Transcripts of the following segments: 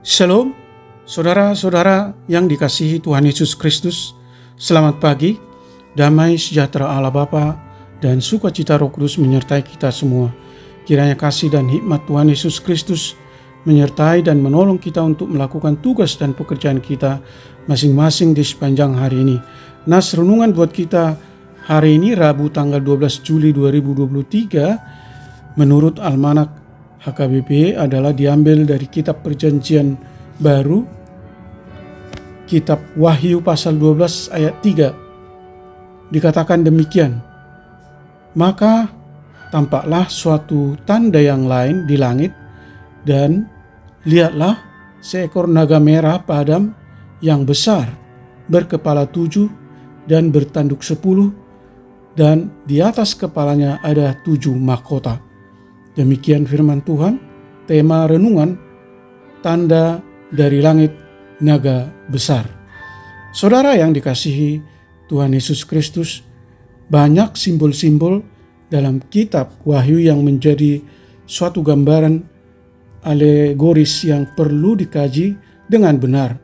Shalom, saudara-saudara yang dikasihi Tuhan Yesus Kristus. Selamat pagi, damai sejahtera Allah Bapa dan sukacita Roh Kudus menyertai kita semua. Kiranya kasih dan hikmat Tuhan Yesus Kristus menyertai dan menolong kita untuk melakukan tugas dan pekerjaan kita masing-masing di sepanjang hari ini. Nas renungan buat kita hari ini Rabu tanggal 12 Juli 2023 menurut Almanak HKBP adalah diambil dari kitab Perjanjian Baru, kitab Wahyu pasal 12 ayat 3. Dikatakan demikian, maka tampaklah suatu tanda yang lain di langit, dan lihatlah seekor naga merah padam yang besar, berkepala 7 dan bertanduk 10, dan di atas kepalanya ada 7 mahkota. Demikian firman Tuhan. Tema renungan, tanda dari langit naga besar. Saudara yang dikasihi Tuhan Yesus Kristus, banyak simbol-simbol dalam kitab Wahyu yang menjadi suatu gambaran alegoris yang perlu dikaji dengan benar.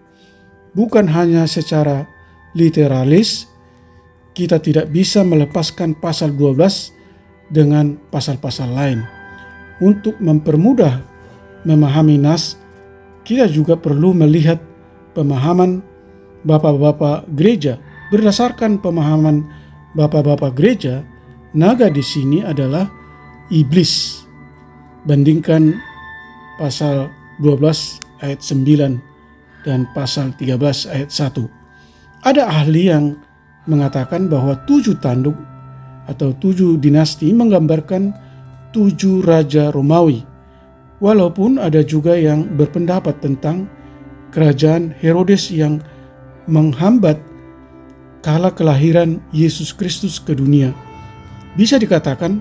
Bukan hanya secara literalis, kita tidak bisa melepaskan pasal 12 dengan pasal-pasal lain. Untuk mempermudah memahami nas, kita juga perlu melihat pemahaman bapak-bapak gereja. Berdasarkan pemahaman bapak-bapak gereja, naga di sini adalah iblis. Bandingkan pasal 12 ayat 9 dan pasal 13 ayat 1. Ada ahli yang mengatakan bahwa 7 tanduk atau 7 dinasti menggambarkan 7 raja Romawi. Walaupun ada juga yang berpendapat tentang kerajaan Herodes yang menghambat kala kelahiran Yesus Kristus ke dunia. Bisa dikatakan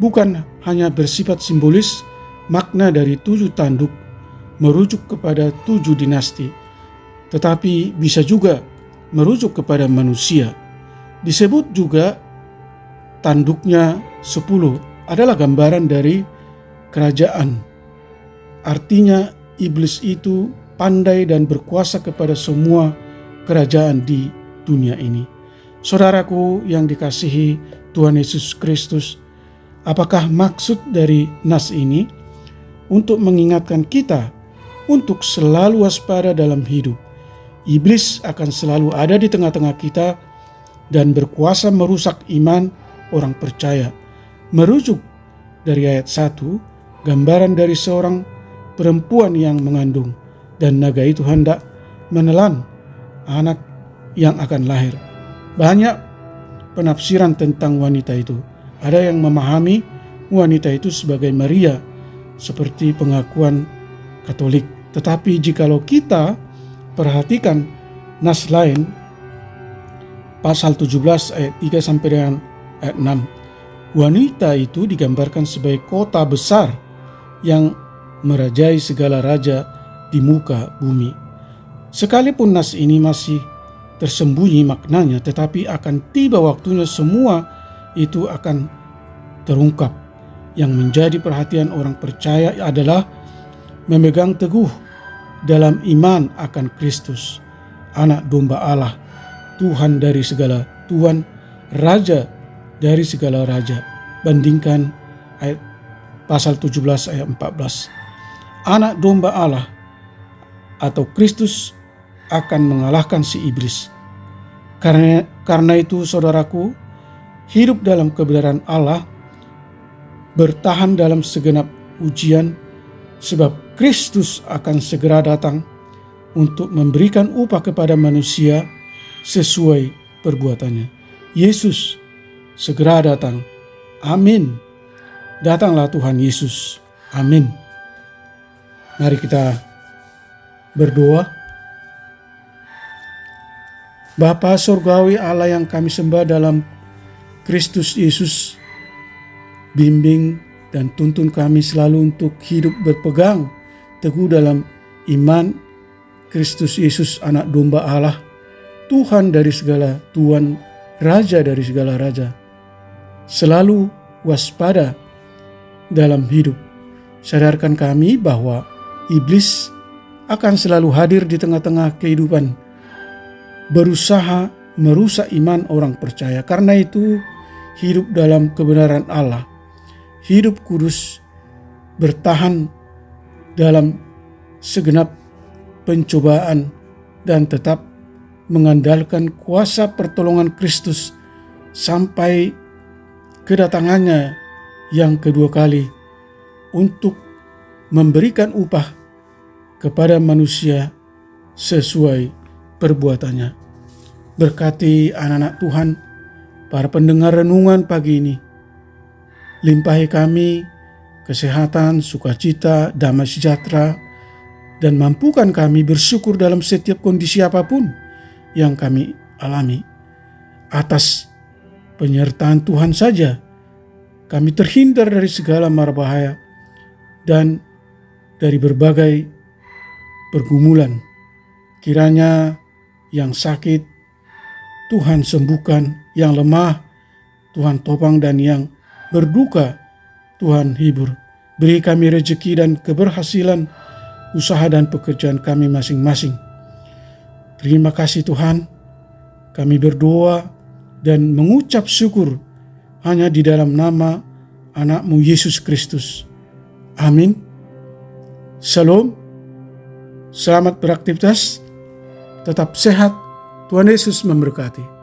bukan hanya bersifat simbolis, makna dari 7 tanduk merujuk kepada 7 dinasti, tetapi bisa juga merujuk kepada manusia. Disebut juga tanduknya 10 adalah gambaran dari kerajaan. Artinya iblis itu pandai dan berkuasa kepada semua kerajaan di dunia ini. Saudaraku yang dikasihi Tuhan Yesus Kristus, apakah maksud dari nas ini? Untuk mengingatkan kita untuk selalu waspada dalam hidup. Iblis akan selalu ada di tengah-tengah kita dan berkuasa merusak iman orang percaya. Merujuk dari ayat 1, gambaran dari seorang perempuan yang mengandung, dan naga itu hendak menelan anak yang akan lahir. Banyak penafsiran tentang wanita itu. Ada yang memahami wanita itu sebagai Maria, seperti pengakuan Katolik. Tetapi jikalau kita perhatikan nas lain, pasal 17 ayat 3 sampai dengan ayat 6, wanita itu digambarkan sebagai kota besar yang merajai segala raja di muka bumi. Sekalipun nas ini masih tersembunyi maknanya, tetapi akan tiba waktunya semua itu akan terungkap. Yang menjadi perhatian orang percaya adalah memegang teguh dalam iman akan Kristus, anak domba Allah, Tuhan dari segala Tuhan, Raja dari segala raja. Bandingkan ayat pasal 17 ayat 14. Anak domba Allah atau Kristus akan mengalahkan si iblis. Karena itu saudaraku, hidup dalam kebenaran Allah, bertahan dalam segenap ujian, sebab Kristus akan segera datang untuk memberikan upah kepada manusia sesuai perbuatannya. Yesus segera datang. Amin. Datanglah Tuhan Yesus. Amin. Mari kita berdoa. Bapa Surgawi, Allah yang kami sembah dalam Kristus Yesus, bimbing dan tuntun kami selalu untuk hidup berpegang teguh dalam iman Kristus Yesus, anak domba Allah, Tuhan dari segala Tuhan, Raja dari segala raja. Selalu waspada dalam hidup. Sadarkan kami bahwa iblis akan selalu hadir di tengah-tengah kehidupan, berusaha merusak iman orang percaya. Karena itu, hidup dalam kebenaran Allah, hidup kudus, bertahan dalam segenap pencobaan, dan tetap mengandalkan kuasa pertolongan Kristus sampai kedatangannya yang kedua kali untuk memberikan upah kepada manusia sesuai perbuatannya. Berkati anak-anak Tuhan, para pendengar renungan pagi ini. Limpahi kami kesehatan, sukacita, damai sejahtera, dan mampukan kami bersyukur dalam setiap kondisi apapun yang kami alami. Atas penyertaan Tuhan saja kami terhindar dari segala mara bahaya dan dari berbagai pergumulan. Kiranya yang sakit Tuhan sembuhkan, yang lemah Tuhan topang, dan yang berduka Tuhan hibur. Beri kami rezeki dan keberhasilan usaha dan pekerjaan kami masing-masing. Terima kasih Tuhan, kami berdoa dan mengucap syukur hanya di dalam nama anak-Mu Yesus Kristus. Amin. Shalom. Selamat beraktivitas. Tetap sehat. Tuhan Yesus memberkati.